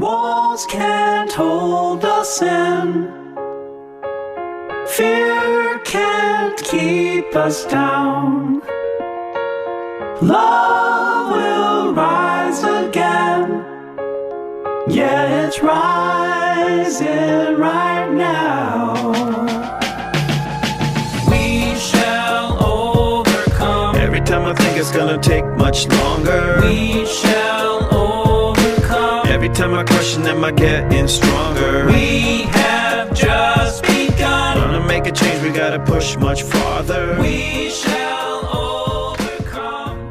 Walls can't hold us in. Fear can't keep us down. Love will rise again. Yeah, it's rising right now. We shall overcome. Every time I think it's gonna take much longer, we shall overcome. Every time I question, am I getting stronger? We have just begun. Gonna make a change, we gotta push much farther. We shall overcome.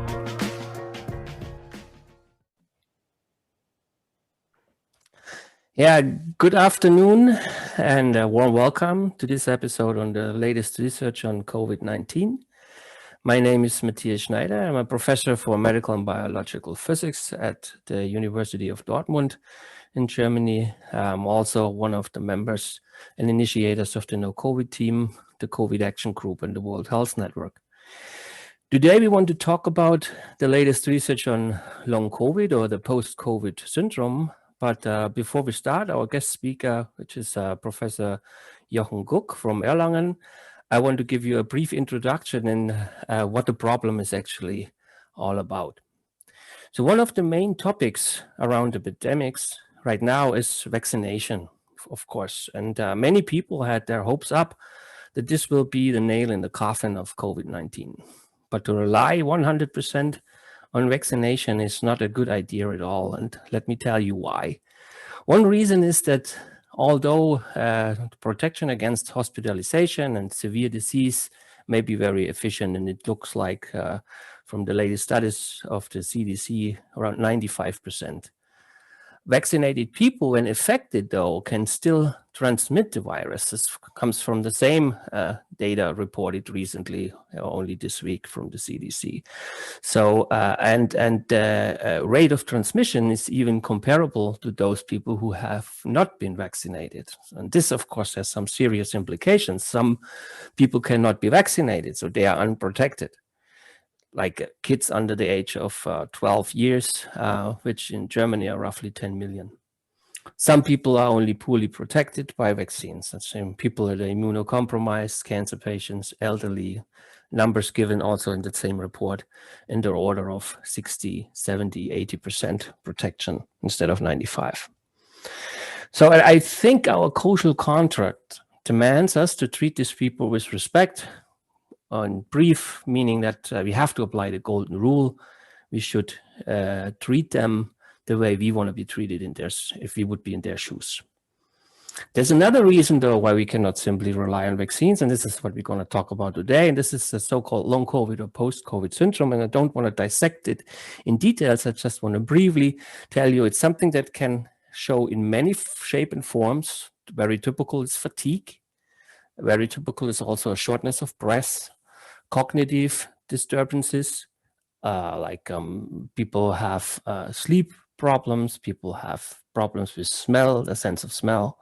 Yeah, good afternoon and a warm welcome to this episode on the latest research on COVID-19. My name is Matthias Schneider. I'm a professor for medical and biological physics at the University of Dortmund in Germany. I'm also one of the members and initiators of the No COVID team, the COVID Action Group, and the World Health Network. Today, we want to talk about the latest research on long COVID or the post-COVID syndrome. But before we start, our guest speaker, which is Professor Jochen Guck from Erlangen, I want to give you a brief introduction in what the problem is actually all about. So one of the main topics around epidemics right now is vaccination, of course. And many people had their hopes up that this will be the nail in the coffin of COVID-19. But to rely 100% on vaccination is not a good idea at all. And let me tell you why. One reason is that although protection against hospitalization and severe disease may be very efficient, and it looks like from the latest studies of the CDC, around 95%. Vaccinated people, when affected, though, can still transmit the virus. This comes from the same data reported recently, only this week from the CDC. So, and the rate of transmission is even comparable to those people who have not been vaccinated. And this, of course, has some serious implications. Some people cannot be vaccinated, so they are unprotected, like kids under the age of 12 years, which in Germany are roughly 10 million. Some people are only poorly protected by vaccines, such as people that are immunocompromised, cancer patients, elderly, numbers given also in the same report in the order of 60, 70, 80% protection instead of 95. So I think our social contract demands us to treat these people with respect. On brief, meaning that we have to apply the golden rule. We should treat them the way we want to be treated if we would be in their shoes. There's another reason, though, why we cannot simply rely on vaccines, and this is what we're going to talk about today. And this is the so-called long COVID or post-COVID syndrome. And I don't want to dissect it in details. I just want to briefly tell you it's something that can show in many shape and forms. Very typical is fatigue. Very typical is also a shortness of breath. Cognitive disturbances, like people have sleep problems, people have problems with smell, the sense of smell,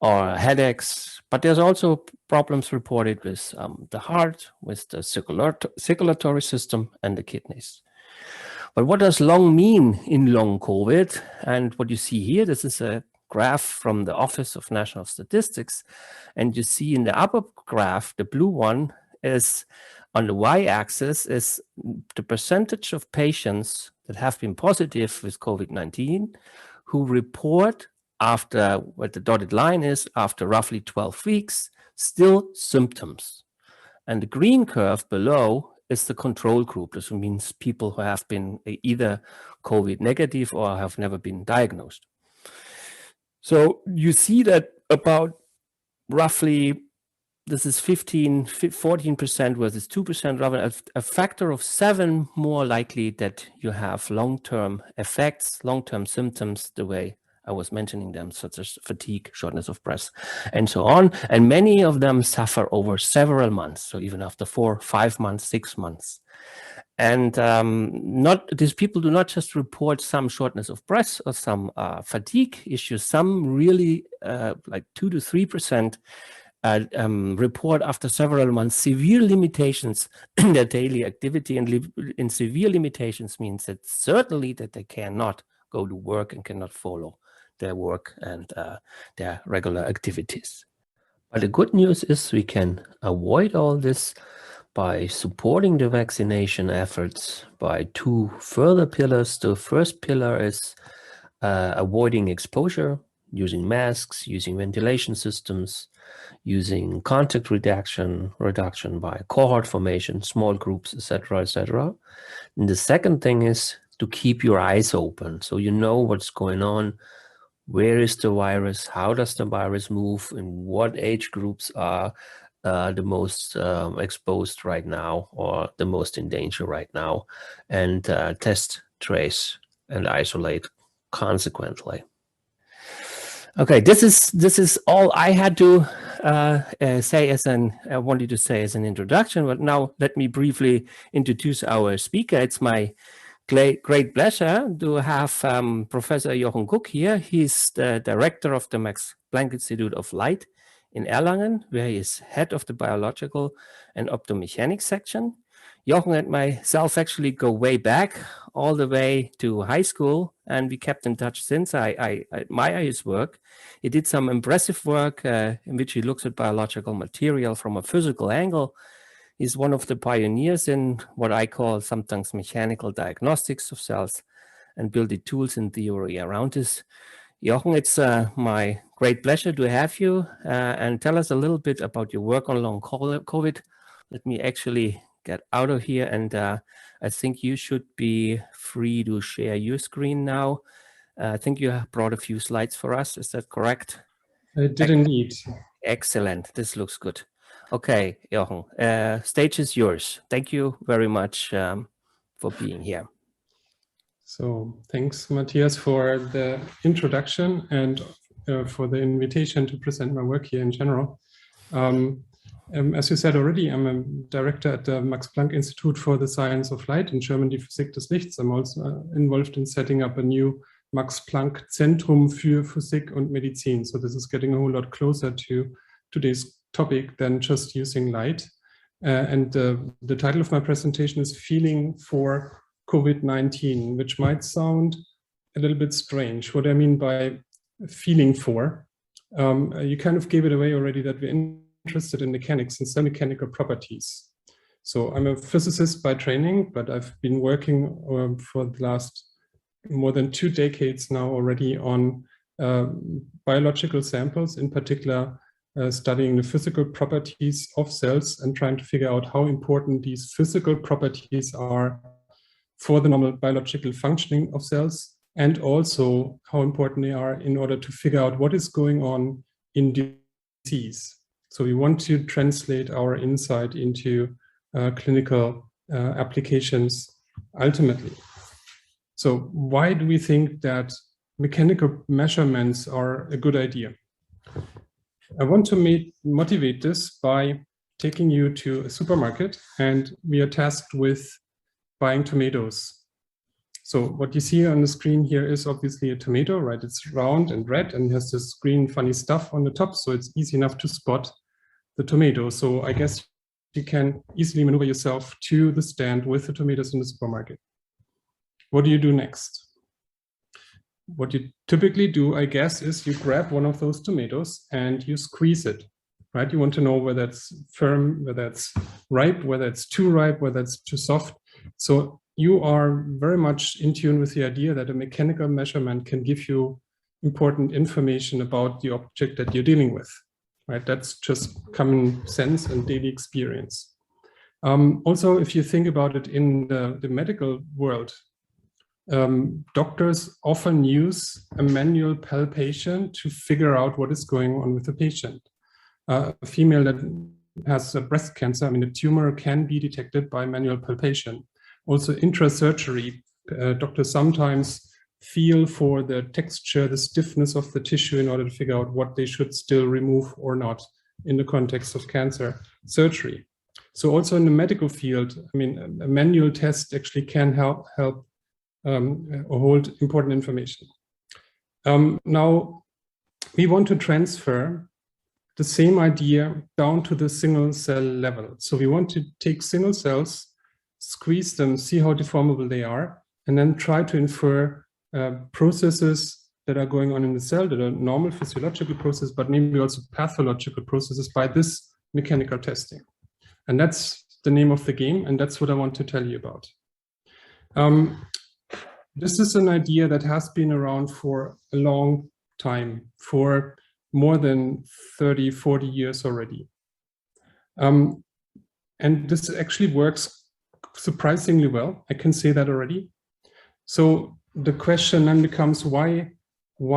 or headaches. But there's also problems reported with the heart, with the circulatory system, and the kidneys. But what does long mean in long COVID? And what you see here, this is a graph from the Office of National Statistics. And you see in the upper graph, the blue one, is on the y-axis is the percentage of patients that have been positive with COVID-19 who report after, what the dotted line is, after roughly 12 weeks, still symptoms. And the green curve below is the control group. This means people who have been either COVID negative or have never been diagnosed. So you see that about roughly this is 14% versus 2%, rather a factor of 7 more likely that you have long-term effects, long-term symptoms, the way I was mentioning them, such as fatigue, shortness of breath, and so on. And many of them suffer over several months, so even after 4, 5 months, 6 months. And these people do not just report some shortness of breath or some fatigue issues. Some really, like 2 to 3%, report after several months severe limitations in their daily activity. And severe limitations means that certainly that they cannot go to work and cannot follow their work and their regular activities. But the good news is we can avoid all this by supporting the vaccination efforts by two further pillars. The first pillar is avoiding exposure, using masks, using ventilation systems, using contact reduction by cohort formation, small groups, etc., etc. And the second thing is to keep your eyes open so you know what's going on. Where is the virus? How does the virus move? And what age groups are the most exposed right now or the most in danger right now? And test, trace, and isolate consequently. Okay, this is all I had to say I wanted to say as an introduction. But now let me briefly introduce our speaker. It's my great pleasure to have Professor Jochen Guck here. He's the director of the Max Planck Institute of Light in Erlangen, where he is head of the biological and optomechanics section. Jochen and myself actually go way back, all the way to high school, and we kept in touch since. I admire his work. He did some impressive work in which he looks at biological material from a physical angle. He's one of the pioneers in what I call sometimes mechanical diagnostics of cells and building tools and theory around this. Jochen, it's my great pleasure to have you and tell us a little bit about your work on long COVID. Let me actually get out of here, and I think you should be free to share your screen now. I think you have brought a few slides for us. Is that correct? I did indeed. Excellent. This looks good. Okay, Jochen, stage is yours. Thank you very much for being here. So thanks, Matthias, for the introduction and for the invitation to present my work here in general. As you said already, I'm a director at the Max Planck Institute for the Science of Light, in German die Physik des Lichts. I'm also involved in setting up a new Max Planck Zentrum für Physik und Medizin. So this is getting a whole lot closer to today's topic than just using light. And the title of my presentation is Feeling for COVID-19, which might sound a little bit strange. What I mean by feeling for, you kind of gave it away already that we're interested in mechanics and cell mechanical properties. So I'm a physicist by training, but I've been working for the last more than 2 decades now already on biological samples, in particular studying the physical properties of cells and trying to figure out how important these physical properties are for the normal biological functioning of cells, and also how important they are in order to figure out what is going on in disease. So we want to translate our insight into clinical applications ultimately. So why do we think that mechanical measurements are a good idea? I want to motivate this by taking you to a supermarket, and we are tasked with buying tomatoes. So what you see on the screen here is obviously a tomato, right? It's round and red and has this green funny stuff on the top, so it's easy enough to spot the tomato. So I guess you can easily maneuver yourself to the stand with the tomatoes in the supermarket. What do you do next? What you typically do, I guess, is you grab one of those tomatoes and you squeeze it, right? You want to know whether it's firm, whether it's ripe, whether it's too ripe, whether it's too soft. So you are very much in tune with the idea that a mechanical measurement can give you important information about the object that you're dealing with, right? That's just common sense and daily experience. Also, if you think about it in the medical world, doctors often use a manual palpation to figure out what is going on with the patient. A female that has breast cancer, I mean, the tumor can be detected by manual palpation. Also intrasurgery, doctors sometimes feel for the texture, the stiffness of the tissue in order to figure out what they should still remove or not in the context of cancer surgery. So also in the medical field, I mean, a manual test actually can help hold important information. Now, we want to transfer the same idea down to the single cell level. So we want to take single cells, squeeze them, see how deformable they are, and then try to infer processes that are going on in the cell that are normal physiological processes, but maybe also pathological processes by this mechanical testing. And that's the name of the game, and that's what I want to tell you about. This is an idea that has been around for a long time, for more than 30, 40 years already. And this actually works surprisingly well. I can say that already. So the question then becomes, why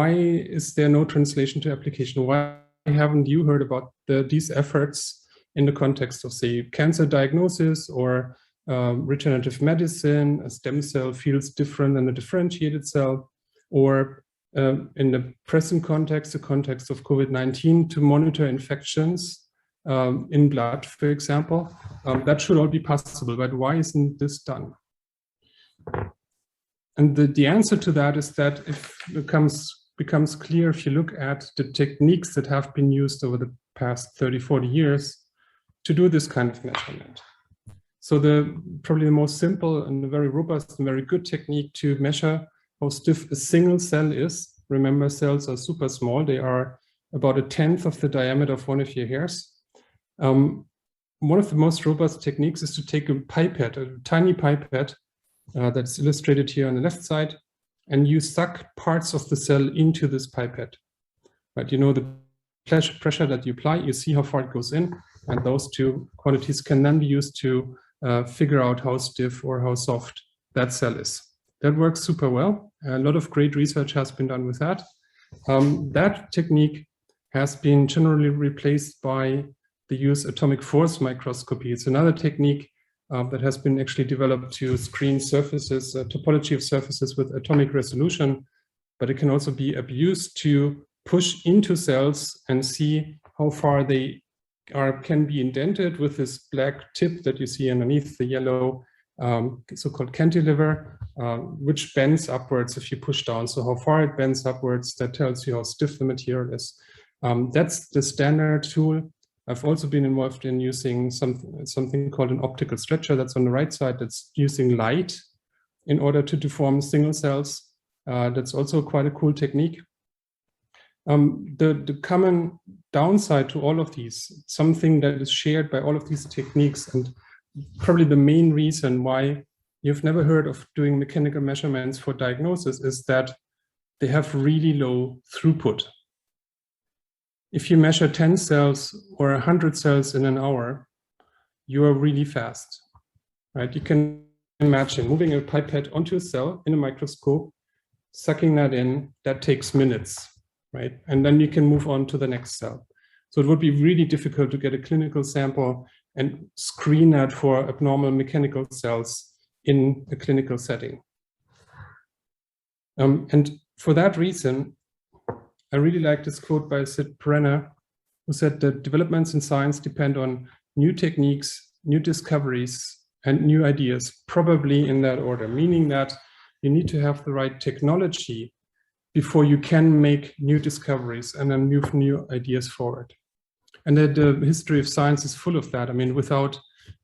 is there no translation to application? Why haven't you heard about these efforts in the context of, say, cancer diagnosis or regenerative medicine? A stem cell feels different than a differentiated cell, or in the present context, the context of COVID-19, to monitor infections in blood, for example. That should all be possible, but why isn't this done? And the answer to that is that it becomes clear if you look at the techniques that have been used over the past 30, 40 years to do this kind of measurement. So probably the most simple and very robust and very good technique to measure how stiff a single cell is. Remember, cells are super small. They are about 1/10 of the diameter of one of your hairs. One of the most robust techniques is to take a pipette, a tiny pipette that's illustrated here on the left side, and you suck parts of the cell into this pipette. Right? You know the pressure that you apply, you see how far it goes in, and those two quantities can then be used to figure out how stiff or how soft that cell is. That works super well. A lot of great research has been done with that. That technique has been generally replaced by the use atomic force microscopy. It's another technique that has been actually developed to screen surfaces, topology of surfaces with atomic resolution, but it can also be abused to push into cells and see how far they can be indented with this black tip that you see underneath the yellow so-called cantilever, which bends upwards if you push down. So how far it bends upwards, that tells you how stiff the material is. That's the standard tool. I've also been involved in using something called an optical stretcher that's on the right side, that's using light in order to deform single cells. That's also quite a cool technique. The common downside to all of these, something that is shared by all of these techniques, and probably the main reason why you've never heard of doing mechanical measurements for diagnosis, is that they have really low throughput. If you measure 10 cells or 100 cells in an hour, you are really fast, right? You can imagine moving a pipette onto a cell in a microscope, sucking that in, that takes minutes, right? And then you can move on to the next cell. So it would be really difficult to get a clinical sample and screen that for abnormal mechanical cells in a clinical setting. And for that reason, I really like this quote by Sid Brenner, who said that developments in science depend on new techniques, new discoveries, and new ideas, probably in that order, meaning that you need to have the right technology before you can make new discoveries and then move new ideas forward. And that the history of science is full of that. I mean, without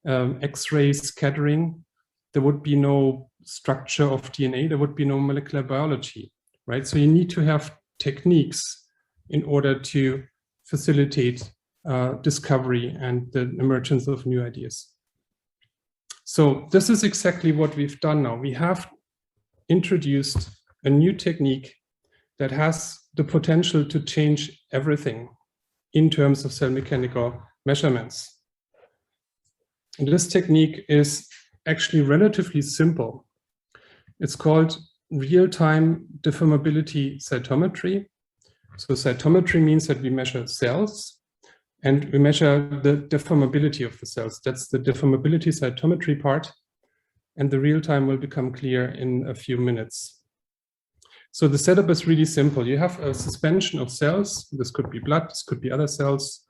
X-ray scattering, there would be no structure of DNA, there would be no molecular biology, right? So you need to have techniques in order to facilitate discovery and the emergence of new ideas. So this is exactly what we've done now. We have introduced a new technique that has the potential to change everything in terms of cell mechanical measurements. And this technique is actually relatively simple. It's called real-time deformability cytometry. So cytometry means that we measure cells and we measure the deformability of the cells. That's the deformability cytometry part, and the real time will become clear in a few minutes. So the setup is really simple. You have a suspension of cells. This could be blood, this could be other cells,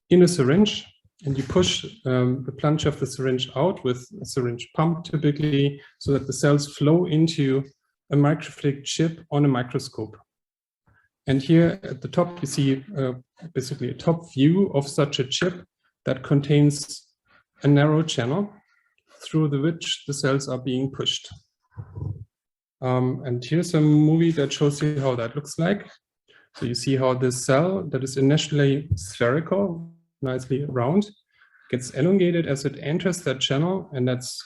in a syringe, and you push the plunger of the syringe out with a syringe pump typically, so that the cells flow into a microfluidic chip on a microscope. And here at the top, you see basically a top view of such a chip that contains a narrow channel through which the cells are being pushed. And here's a movie that shows you how that looks like. So you see how this cell that is initially spherical, nicely round, gets elongated as it enters that channel, and that's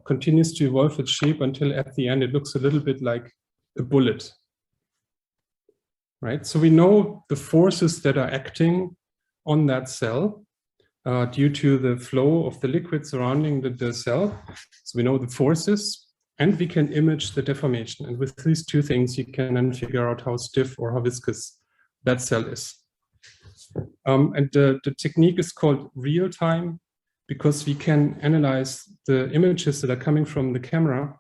continues to evolve its shape until at the end it looks a little bit like a bullet. Right? So we know the forces that are acting on that cell due to the flow of the liquid surrounding the cell. So we know the forces, and we can image the deformation. And with these two things, you can then figure out how stiff or how viscous that cell is. And the technique is called real-time because we can analyze the images that are coming from the camera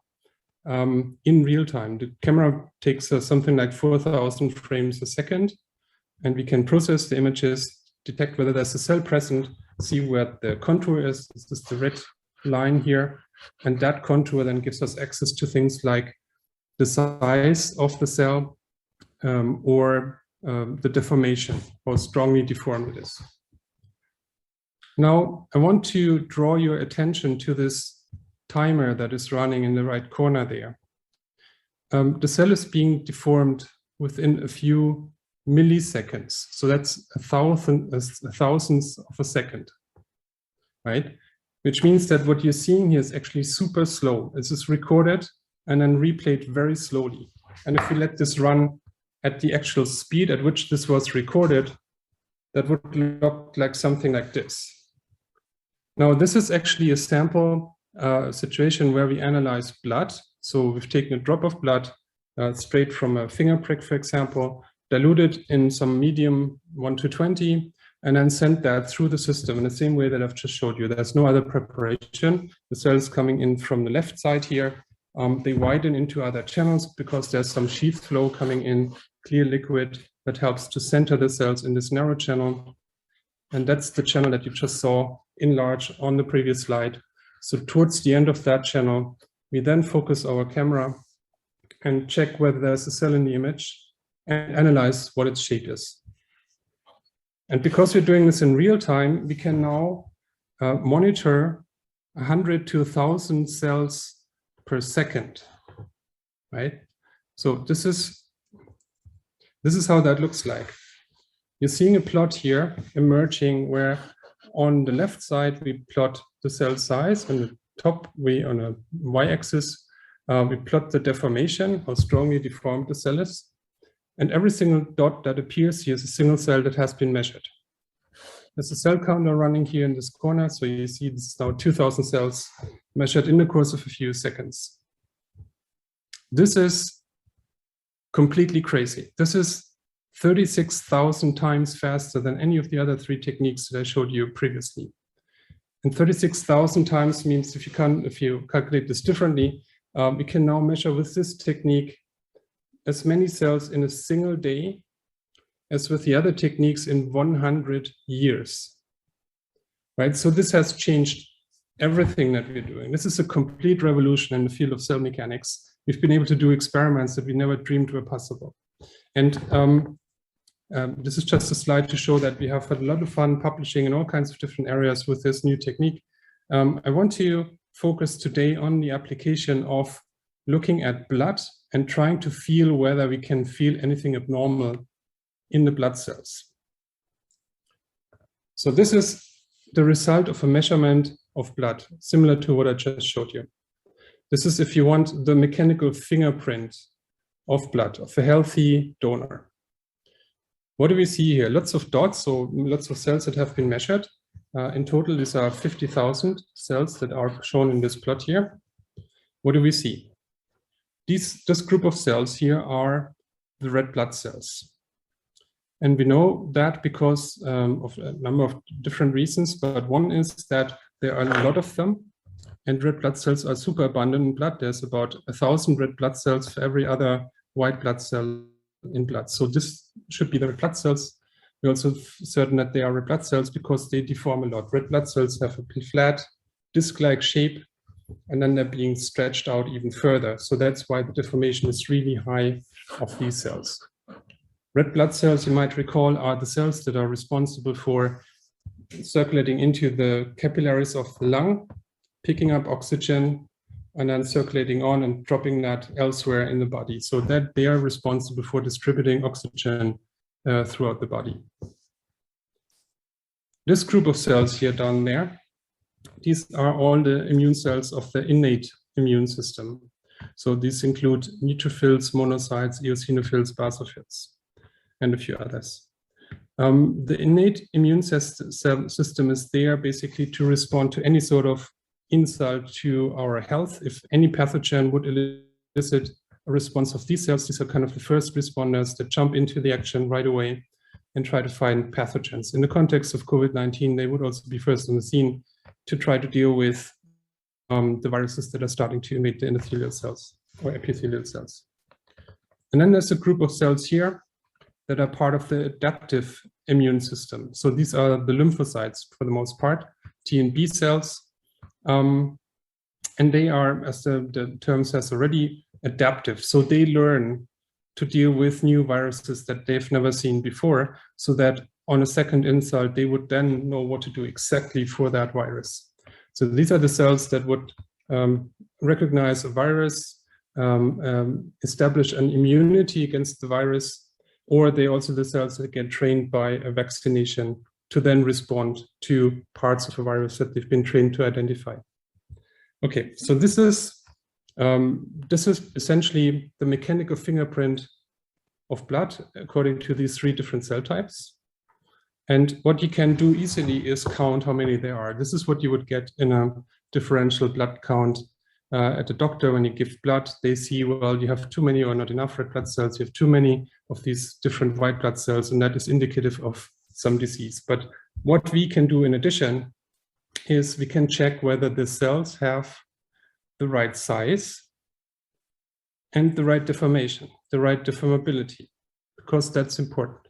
in real time. The camera takes something like 4,000 frames a second, and we can process the images, detect whether there's a cell present, see where the contour is. This is the red line here. And that contour then gives us access to things like the size of the cell or the deformation, how strongly deformed it is. Now, I want to draw your attention to this timer that is running in the right corner there. The cell is being deformed within a few milliseconds. So that's a thousandth of a second, right? Which means that what you're seeing here is actually super slow. This is recorded and then replayed very slowly. And if we let this run at the actual speed at which this was recorded, that would look like something like this. Now, this is actually a sample situation where we analyze blood. So we've taken a drop of blood straight from a finger prick, for example, diluted in some medium 1 to 20, and then sent that through the system in the same way that I've just showed you. There's no other preparation. The cells coming in from the left side here. They widen into other channels because there's some sheath flow coming in, clear liquid that helps to center the cells in this narrow channel. And that's the channel that you just saw enlarged on the previous slide. So towards the end of that channel, we then focus our camera and check whether there's a cell in the image and analyze what its shape is. And because we're doing this in real time, we can now monitor 100 to 1,000 cells per second, right? So this is how that looks like. You're seeing a plot here emerging where on the left side, we plot the cell size, and the top, on a y-axis, we plot the deformation, how strongly deformed the cell is. And every single dot that appears here is a single cell that has been measured. There's a cell counter running here in this corner. So you see this is now 2,000 cells measured in the course of a few seconds. This is completely crazy. This is 36,000 times faster than any of the other 3 techniques that I showed you previously. And 36,000 times means if you calculate this differently, we can now measure with this technique as many cells in a single day as with the other techniques in 100 years, right? So this has changed everything that we're doing. This is a complete revolution in the field of cell mechanics. We've been able to do experiments that we never dreamed were possible. And this is just a slide to show that we have had a lot of fun publishing in all kinds of different areas with this new technique. I want to focus today on the application of looking at blood and trying to feel whether we can feel anything abnormal in the blood cells. So this is the result of a measurement of blood, similar to what I just showed you. This is, if you want, the mechanical fingerprint of blood, of a healthy donor. What do we see here? Lots of dots, so lots of cells that have been measured. In total, these are 50,000 cells that are shown in this plot here. What do we see? This group of cells here are the red blood cells. And we know that because of a number of different reasons, but one is that there are a lot of them, and red blood cells are super abundant in blood. There's about 1,000 red blood cells for every other white blood cell in blood. So this should be the red blood cells. We're also certain that they are red blood cells because they deform a lot. Red blood cells have a flat, disc-like shape, and then they're being stretched out even further. So that's why the deformation is really high of these cells. Red blood cells, you might recall, are the cells that are responsible for circulating into the capillaries of the lung, picking up oxygen, and then circulating on and dropping that elsewhere in the body, so that they are responsible for distributing oxygen throughout the body. This group of cells here down there, these are all the immune cells of the innate immune system. So these include neutrophils, monocytes, eosinophils, basophils, and a few others. The innate immune system is there basically to respond to any sort of insult to our health. If any pathogen would elicit a response of these cells, these are kind of the first responders that jump into the action right away and try to find pathogens. In the context of COVID-19, they would also be first on the scene to try to deal with the viruses that are starting to invade the endothelial cells or epithelial cells. And then there's a group of cells here that are part of the adaptive immune system. So these are the lymphocytes for the most part, T and B cells. And they are, as the term says already, adaptive. So they learn to deal with new viruses that they've never seen before, so that on a second insult, they would then know what to do exactly for that virus. So these are the cells that would recognize a virus, establish an immunity against the virus, or they also the cells that get trained by a vaccination to then respond to parts of a virus that they've been trained to identify. Okay, so this is essentially the mechanical fingerprint of blood according to these three different cell types. And what you can do easily is count how many there are. This is what you would get in a differential blood count at the doctor. When you give blood, they see, well, you have too many or not enough red blood cells. You have too many of these different white blood cells, and that is indicative of some disease. But what we can do in addition is we can check whether the cells have the right size and the right deformation, the right deformability, because that's important.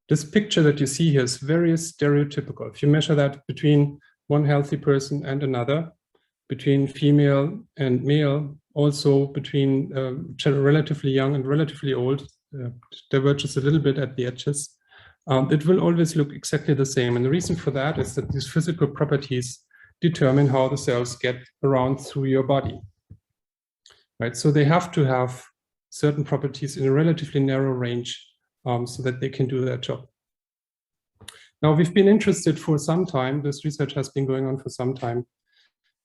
This picture that you see here is very stereotypical. If you measure that between one healthy person and another, between female and male, also between relatively young and relatively old, diverges a little bit at the edges, it will always look exactly the same. And the reason for that is that these physical properties determine how the cells get around through your body, right? So they have to have certain properties in a relatively narrow range so that they can do their job. Now, we've been interested for some time, this research has been going on for some time,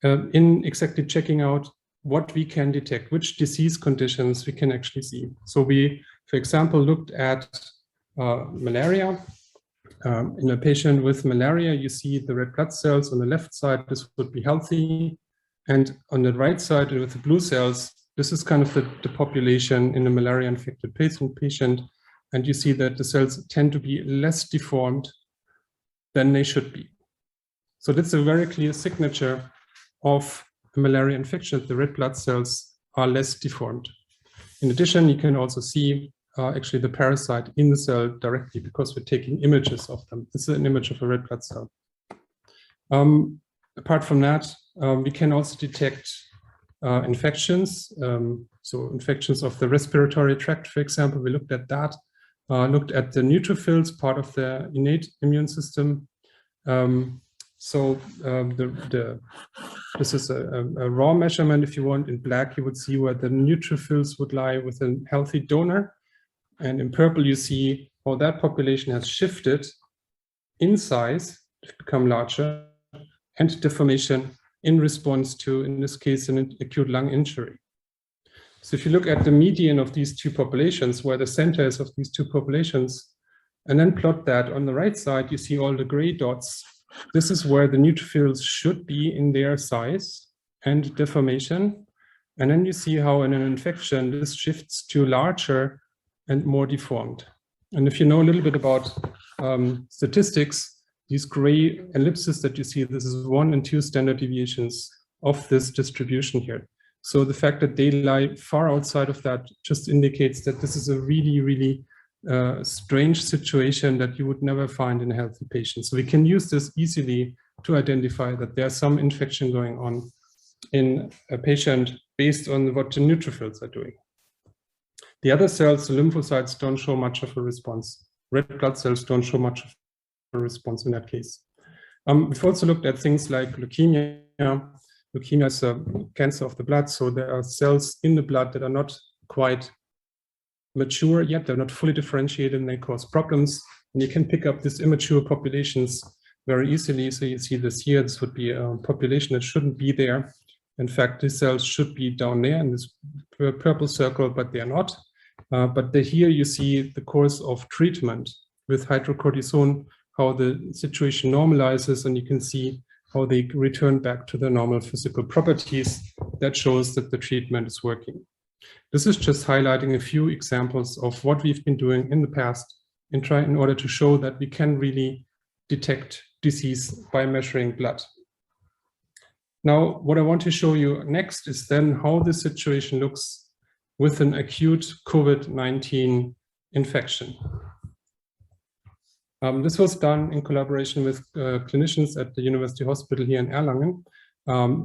in exactly checking out what we can detect, which disease conditions we can actually see. So we, for example, looked at malaria. In a patient with malaria, you see the red blood cells on the left side, this would be healthy. And on the right side with the blue cells, this is kind of the population in a malaria-infected patient. And you see that the cells tend to be less deformed than they should be. So that's a very clear signature of a malaria infection. The red blood cells are less deformed. In addition, you can also see actually the parasite in the cell directly because we're taking images of them. This is an image of a red blood cell. Apart from that, we can also detect infections. So infections of the respiratory tract, for example, we looked at that. Looked at the neutrophils, part of the innate immune system. This is a raw measurement, if you want. In black, you would see where the neutrophils would lie with a healthy donor. And in purple, you see how that population has shifted in size to become larger and deformation in response to, in this case, an acute lung injury. So if you look at the median of these two populations, where the center is of these two populations, and then plot that on the right side, you see all the gray dots. This is where the neutrophils should be in their size and deformation. And then you see how in an infection, this shifts to larger and more deformed. And if you know a little bit about statistics, these gray ellipses that you see, this is 1 and 2 standard deviations of this distribution here. So the fact that they lie far outside of that just indicates that this is a really, really strange situation that you would never find in a healthy patient. So we can use this easily to identify that there's some infection going on in a patient based on what the neutrophils are doing. The other cells, the lymphocytes, don't show much of a response. Red blood cells don't show much of a response in that case. We've also looked at things like leukemia. Leukemia is a cancer of the blood, so there are cells in the blood that are not quite mature yet, they're not fully differentiated, and they cause problems. And you can pick up these immature populations very easily. So you see this here, this would be a population that shouldn't be there. In fact, these cells should be down there in this purple circle, but they are not. But here you see the course of treatment with hydrocortisone, how the situation normalizes, and you can see how they return back to their normal physical properties. That shows that the treatment is working. This is just highlighting a few examples of what we've been doing in the past in order to show that we can really detect disease by measuring blood. Now, what I want to show you next is then how the situation looks with an acute COVID-19 infection. This was done in collaboration with clinicians at the University Hospital here in Erlangen.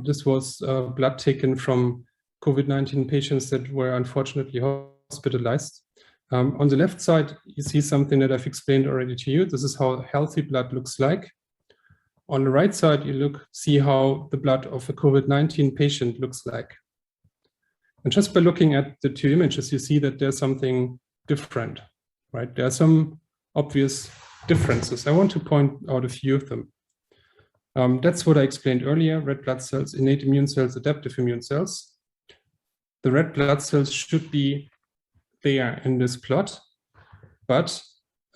This was blood taken from COVID-19 patients that were unfortunately hospitalized. On the left side, you see something that I've explained already to you. This is how healthy blood looks like. On the right side, you see how the blood of a COVID-19 patient looks like. And just by looking at the two images, you see that there's something different, right? There are some obvious differences. I want to point out a few of them. That's what I explained earlier: red blood cells, innate immune cells, adaptive immune cells. The red blood cells should be there in this plot, but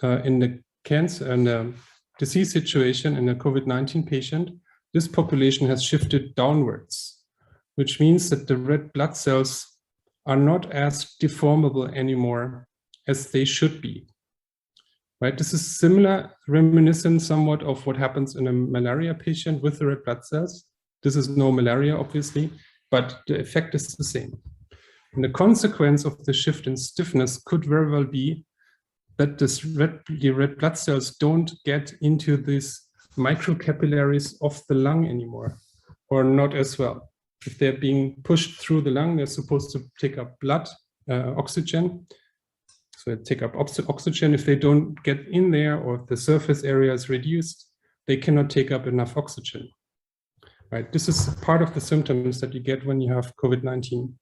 in the cancer and the disease situation in a COVID-19 patient, this population has shifted downwards, which means that the red blood cells are not as deformable anymore as they should be. Right? This is similar, reminiscent somewhat of what happens in a malaria patient with the red blood cells. This is no malaria, obviously, but the effect is the same. And the consequence of the shift in stiffness could very well be that the red blood cells don't get into these microcapillaries of the lung anymore, or not as well. If they're being pushed through the lung, they're supposed to take up blood, oxygen. So they take up oxygen. If they don't get in there, or if the surface area is reduced, they cannot take up enough oxygen. Right? This is part of the symptoms that you get when you have COVID-19.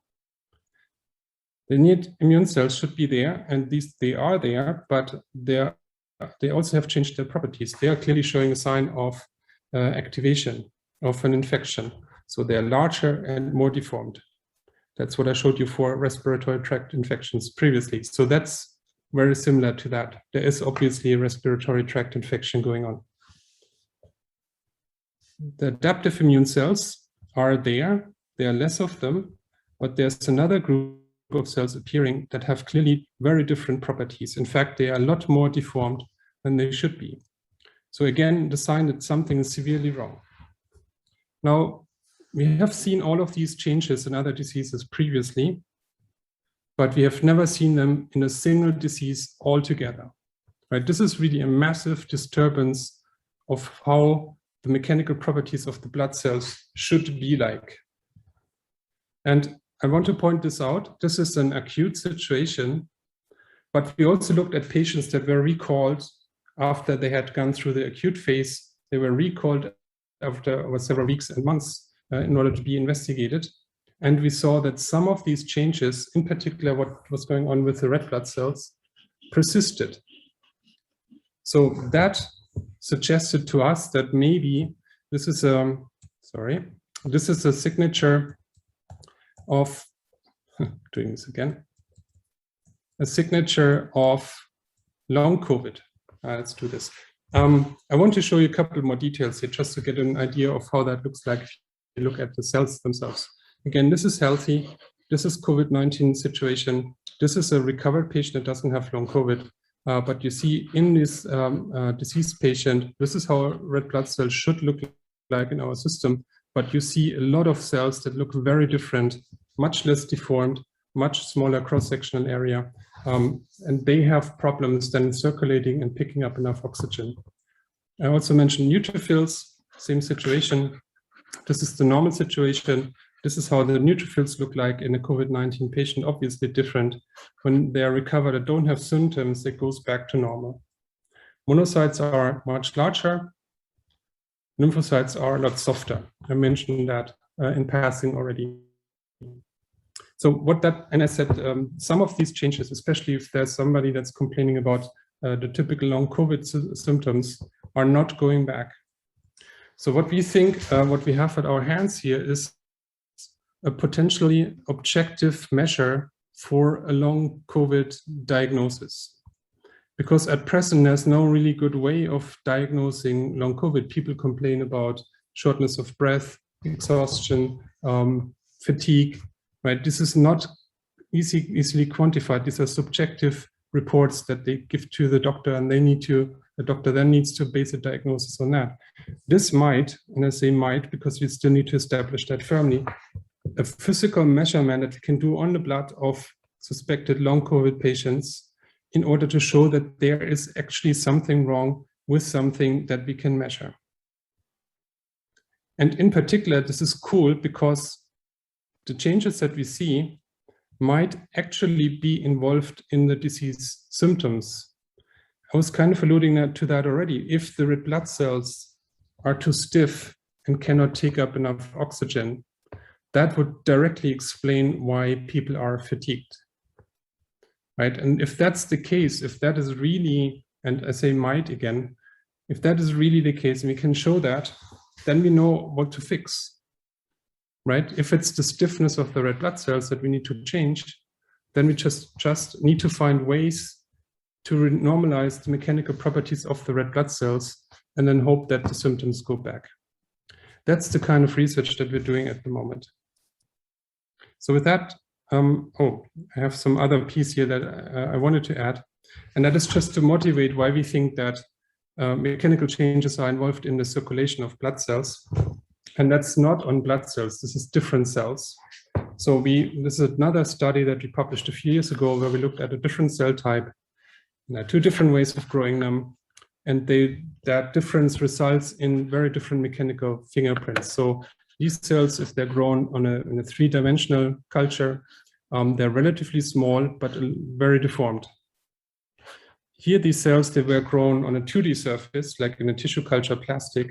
The innate immune cells should be there, and they are there, but they also have changed their properties. They are clearly showing a sign of activation of an infection. So they are larger and more deformed. That's what I showed you for respiratory tract infections previously. So that's very similar to that. There is obviously a respiratory tract infection going on. The adaptive immune cells are there. There are less of them, but there's another group of cells appearing that have clearly very different properties. In fact, they are a lot more deformed than they should be. So again, the sign that something is severely wrong. Now, we have seen all of these changes in other diseases previously, but we have never seen them in a single disease altogether. Right? This is really a massive disturbance of how the mechanical properties of the blood cells should be like. And I want to point this out. This is an acute situation, but we also looked at patients that were recalled after they had gone through the acute phase. They were recalled after over several weeks and months in order to be investigated. And we saw that some of these changes, in particular what was going on with the red blood cells, persisted. So that suggested to us that maybe this is a signature of, doing this again, a signature of long COVID. Let's do this. I want to show you a couple more details here just to get an idea of how that looks like if you look at the cells themselves. Again, this is healthy. This is COVID-19 situation. This is a recovered patient that doesn't have long COVID. But you see in this diseased patient, this is how red blood cells should look like in our system. But you see a lot of cells that look very different, much less deformed, much smaller cross-sectional area. And they have problems then circulating and picking up enough oxygen. I also mentioned neutrophils, same situation. This is the normal situation. This is how the neutrophils look like in a COVID-19 patient, obviously different. When they are recovered and don't have symptoms, it goes back to normal. Monocytes are much larger. Lymphocytes are a lot softer. I mentioned that in passing already. So what that, and I said, some of these changes, especially if there's somebody that's complaining about the typical long COVID symptoms, are not going back. So what we think, what we have at our hands here is a potentially objective measure for a long COVID diagnosis. Because at present, there's no really good way of diagnosing long COVID. People complain about shortness of breath, exhaustion, fatigue, right? This is not easily quantified. These are subjective reports that they give to the doctor, and the doctor then needs to base a diagnosis on that. This might, and I say might because we still need to establish that firmly, a physical measurement that we can do on the blood of suspected long COVID patients in order to show that there is actually something wrong with something that we can measure. And in particular, this is cool because the changes that we see might actually be involved in the disease symptoms. I was kind of alluding to that already. If the red blood cells are too stiff and cannot take up enough oxygen, that would directly explain why people are fatigued, right? And if that's the case, if that is really, and I say might again, if that is really the case and we can show that, then we know what to fix. Right? If it's the stiffness of the red blood cells that we need to change, then we just need to find ways to normalize the mechanical properties of the red blood cells and then hope that the symptoms go back. That's the kind of research that we're doing at the moment. So with that, I have some other piece here that I wanted to add, and that is just to motivate why we think that mechanical changes are involved in the circulation of blood cells. And that's not on blood cells, this is different cells. So this is another study that we published a few years ago where we looked at a different cell type. There are two different ways of growing them. And that difference results in very different mechanical fingerprints. So these cells, if they're grown in a three-dimensional culture, they're relatively small, but very deformed. Here, these cells, they were grown on a 2D surface, like in a tissue culture plastic,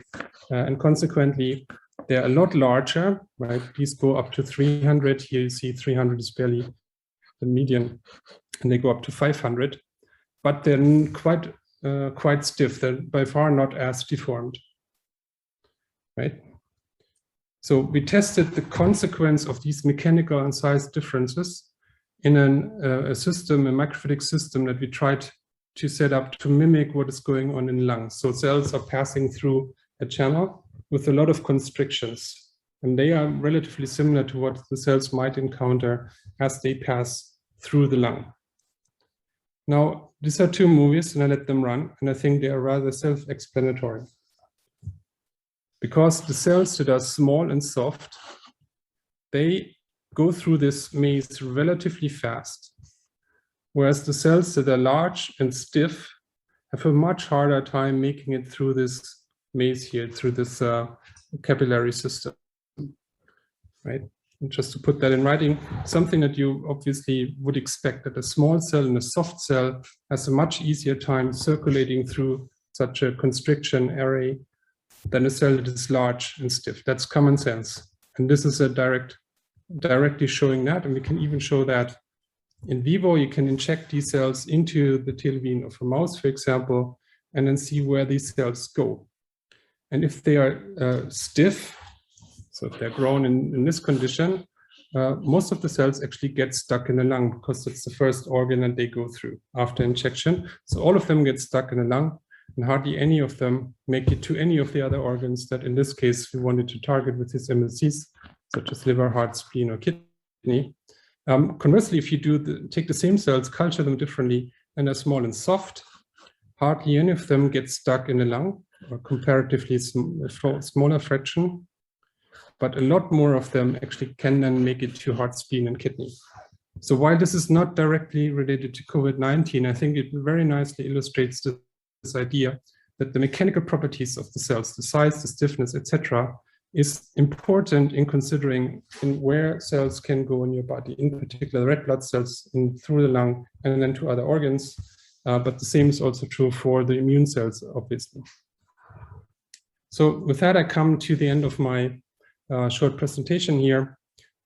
and consequently, they're a lot larger, right? These go up to 300. Here you see 300 is barely the median, and they go up to 500. But they're quite stiff. They're by far not as deformed, right? So we tested the consequence of these mechanical and size differences in a system, a microfluidic system that we tried to set up to mimic what is going on in lungs. So cells are passing through a channel with a lot of constrictions, and they are relatively similar to what the cells might encounter as they pass through the lung. Now, these are two movies, and I let them run, and I think they are rather self-explanatory. Because the cells that are small and soft, they go through this maze relatively fast, whereas the cells that are large and stiff have a much harder time making it through this maze here, through this capillary system, right? And just to put that in writing, something that you obviously would expect, that a small cell and a soft cell has a much easier time circulating through such a constriction array than a cell that is large and stiff. That's common sense. And this is a directly showing that, and we can even show that in vivo. You can inject these cells into the tail vein of a mouse, for example, and then see where these cells go. And if they are stiff, so if they're grown in this condition, most of the cells actually get stuck in the lung because it's the first organ that they go through after injection. So all of them get stuck in the lung, and hardly any of them make it to any of the other organs that in this case we wanted to target with these MLCs, such as liver, heart, spleen, or kidney. Conversely, if you take the same cells, culture them differently, and they're small and soft, hardly any of them get stuck in the lung, or comparatively smaller fraction, but a lot more of them actually can then make it to heart, spleen, and kidney. So while this is not directly related to COVID-19, I think it very nicely illustrates this idea that the mechanical properties of the cells, the size, the stiffness, etc., is important in considering where cells can go in your body, in particular red blood cells through the lung and then to other organs. But the same is also true for the immune cells, obviously. So with that, I come to the end of my short presentation here.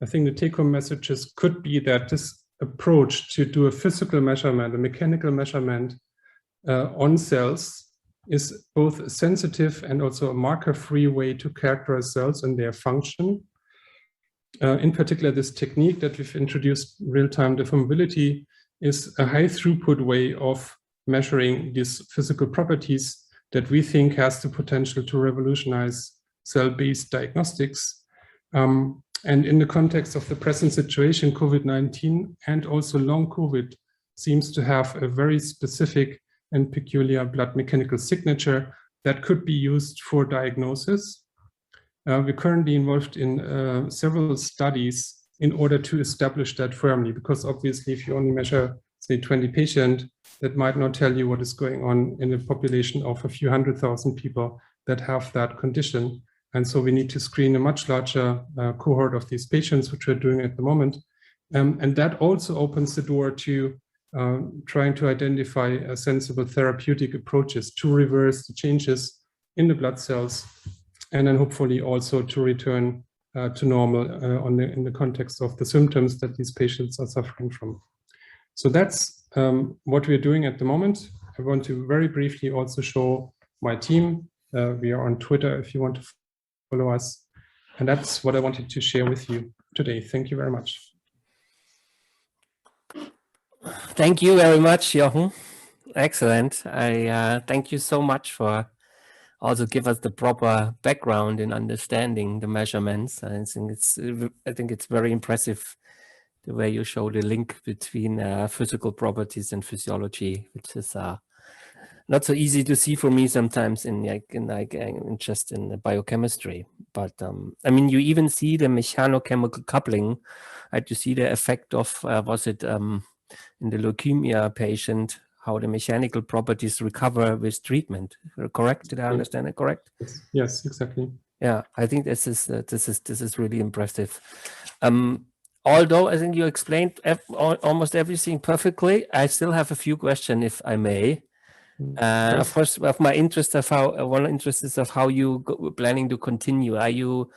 I think the take-home messages could be that this approach to do a physical measurement, a mechanical measurement on cells is both a sensitive and also a marker-free way to characterize cells and their function. In particular, this technique that we've introduced, real-time deformability, is a high throughput way of measuring these physical properties that we think has the potential to revolutionize cell-based diagnostics. And in the context of the present situation, COVID-19 and also long COVID seems to have a very specific and peculiar blood mechanical signature that could be used for diagnosis. We're currently involved in several studies in order to establish that firmly, because obviously if you only measure, say, 20 patients, that might not tell you what is going on in a population of a few 100,000 people that have that condition. And so we need to screen a much larger cohort of these patients, which we're doing at the moment. And that also opens the door to trying to identify sensible therapeutic approaches to reverse the changes in the blood cells, and then hopefully also to return to normal in the context of the symptoms that these patients are suffering from. So that's what we're doing at the moment. I want to very briefly also show my team. We are on Twitter if you want to follow us. And that's what I wanted to share with you today. Thank you very much. Thank you very much, Jochen. Excellent. I thank you so much for also give us the proper background in understanding the measurements. I think it's very impressive the way you show the link between physical properties and physiology, which is not so easy to see for me sometimes in just in the biochemistry. But I mean, you even see the mechanochemical coupling. You see the effect of was it in the leukemia patient, how the mechanical properties recover with treatment. Correct? Did I understand it correct? Yes, exactly. Yeah, I think this is really impressive. Although I think you explained almost everything perfectly, I still have a few questions, if I may. Of course, of my interest of one interest is of how you planning to continue. Are you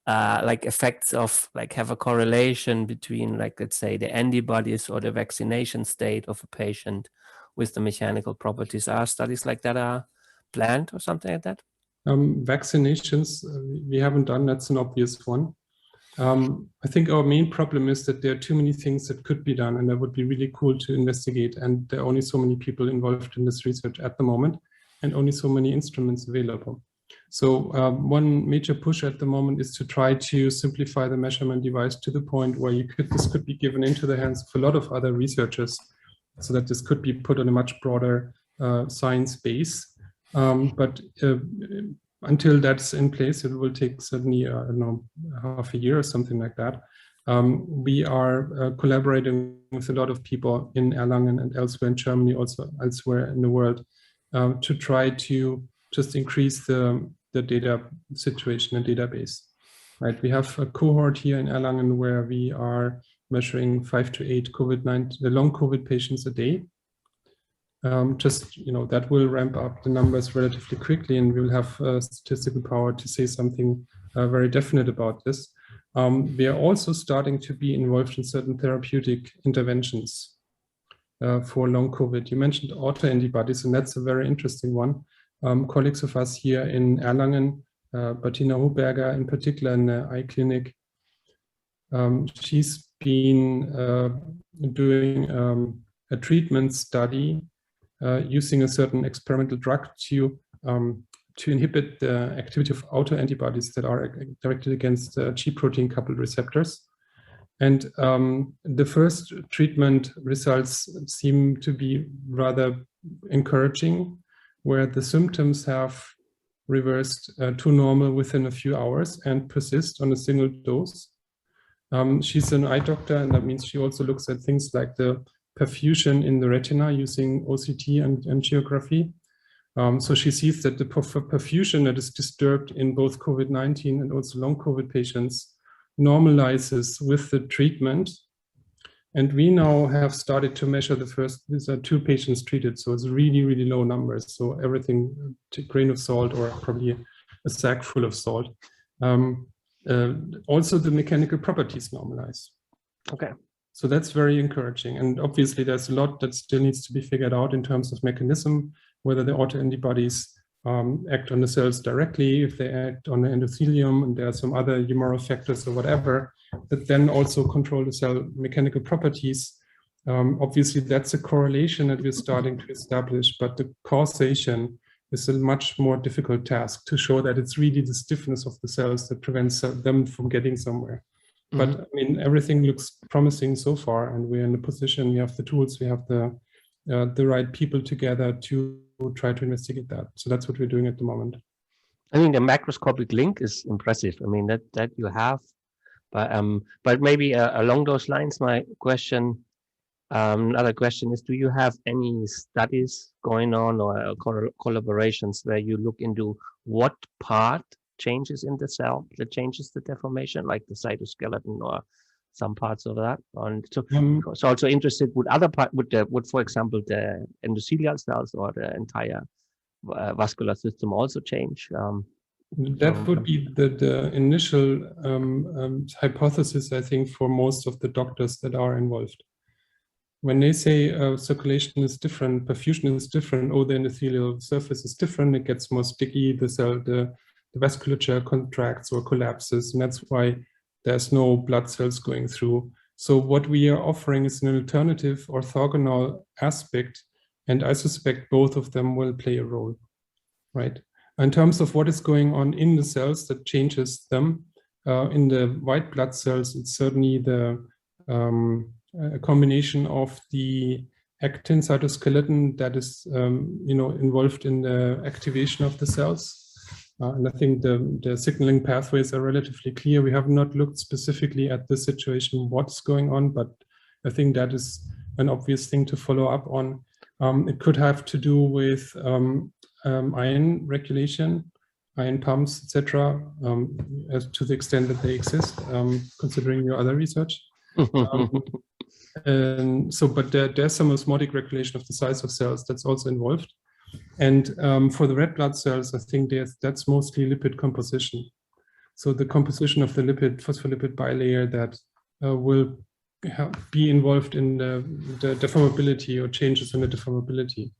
like effects of have a correlation between let's say the antibodies or the vaccination state of a patient with the mechanical properties? Are studies like that are planned or something like that? Vaccinations, we haven't done. That's an obvious one. I think our main problem is that there are too many things that could be done, and that would be really cool to investigate. And there are only so many people involved in this research at the moment, and only so many instruments available. So one major push at the moment is to try to simplify the measurement device to the point where this could be given into the hands of a lot of other researchers, so that this could be put on a much broader science base. But until that's in place, it will take certainly, I don't know, half a year or something like that. We are collaborating with a lot of people in Erlangen and elsewhere in Germany, also elsewhere in the world, to try to just increase the data situation and database. Right? We have a cohort here in Erlangen where we are measuring 5 to 8 COVID-19, the long COVID patients a day. That will ramp up the numbers relatively quickly, and we'll have statistical power to say something very definite about this. We are also starting to be involved in certain therapeutic interventions for long COVID. You mentioned autoantibodies, and that's a very interesting one. Colleagues of us here in Erlangen, Bettina Hoberger in particular in the eye clinic, she's been doing a treatment study using a certain experimental drug to inhibit the activity of autoantibodies that are directed against G protein coupled receptors. And the first treatment results seem to be rather encouraging, where the symptoms have reversed to normal within a few hours and persist on a single dose. She's an eye doctor, and that means she also looks at things like the perfusion in the retina using OCT and angiography. So she sees that the perfusion that is disturbed in both COVID-19 and also long COVID patients normalizes with the treatment. And we now have started to measure these are 2 patients treated, so it's really, really low numbers. So everything, a grain of salt or probably a sack full of salt. also the mechanical properties normalize. Okay. So that's very encouraging. And obviously there's a lot that still needs to be figured out in terms of mechanism, whether the autoantibodies act on the cells directly, if they act on the endothelium, and there are some other humoral factors or whatever, that then also control the cell mechanical properties. Obviously that's a correlation that we're starting to establish, but the causation is a much more difficult task to show that it's really the stiffness of the cells that prevents them from getting somewhere. But I mean, everything looks promising so far, and we're in a position, we have the tools, we have the right people together to try to investigate that. So that's what we're doing at the moment. I mean, the macroscopic link is impressive. I mean, that you have, but maybe along those lines, my question, another question is, do you have any studies going on or collaborations where you look into what part changes in the cell that changes the deformation, like the cytoskeleton or some parts of that? And so, so also interested, would other part, would for example the endothelial cells or the entire vascular system also change? That would be the initial hypothesis, I think, for most of the doctors that are involved. When they say circulation is different, perfusion is different, the endothelial surface is different, it gets more sticky, the vasculature contracts or collapses, and that's why there's no blood cells going through. So what we are offering is an alternative orthogonal aspect, and I suspect both of them will play a role, right? In terms of what is going on in the cells that changes them, in the white blood cells, it's certainly the a combination of the actin cytoskeleton that is involved in the activation of the cells. And I think the signaling pathways are relatively clear. We have not looked specifically at the situation, what's going on, but I think that is an obvious thing to follow up on. It could have to do with ion regulation, ion pumps, etc., as to the extent that they exist, considering your other research. But there's some osmotic regulation of the size of cells that's also involved. And for the red blood cells, I think that's mostly lipid composition. So the composition of the phospholipid bilayer that will be involved in the deformability or changes in the deformability.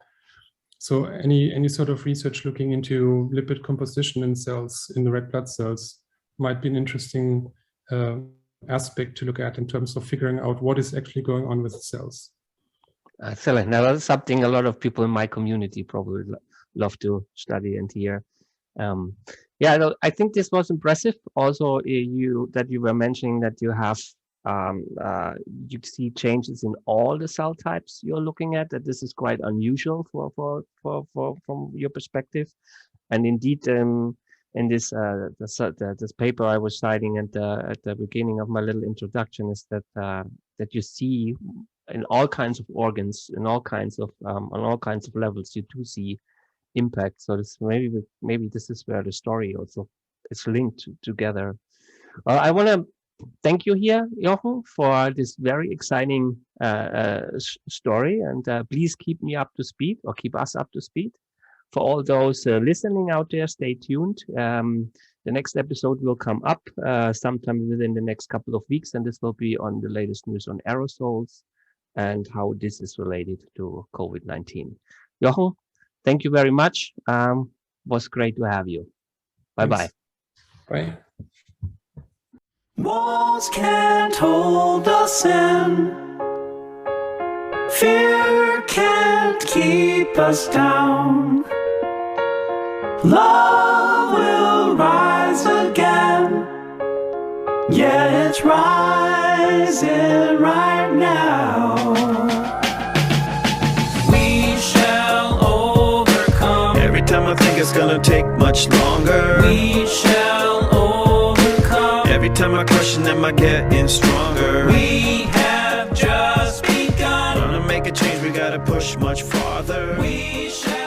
So any sort of research looking into lipid composition in cells, in the red blood cells, might be an interesting aspect to look at in terms of figuring out what is actually going on with the cells. Excellent. Now that's something a lot of people in my community probably love to study and hear. Yeah, I think this was impressive. Also, you were mentioning that you have you see changes in all the cell types you're looking at. That this is quite unusual from your perspective. And indeed, in this this paper I was citing at the beginning of my little introduction is that that you see in all kinds of organs, in all kinds of on all kinds of levels, you do see impact. So this maybe this is where the story also is linked together. I want to thank you here, Jochen, for this very exciting story, and please keep me up to speed, or keep us up to speed. For all those listening out there, stay tuned. The next episode will come up sometime within the next couple of weeks, and this will be on the latest news on aerosols and how this is related to COVID-19. Jochen, thank you very much. Was great to have you. Bye-bye. Bye. Walls can't hold us in. Fear can't keep us down. Love will rise again. Yeah, it's rising right now. We shall overcome. Every time I think it's gonna take much longer, we shall overcome. Every time I question, am I getting stronger? We have just begun. Gonna make a change, we gotta push much farther. We shall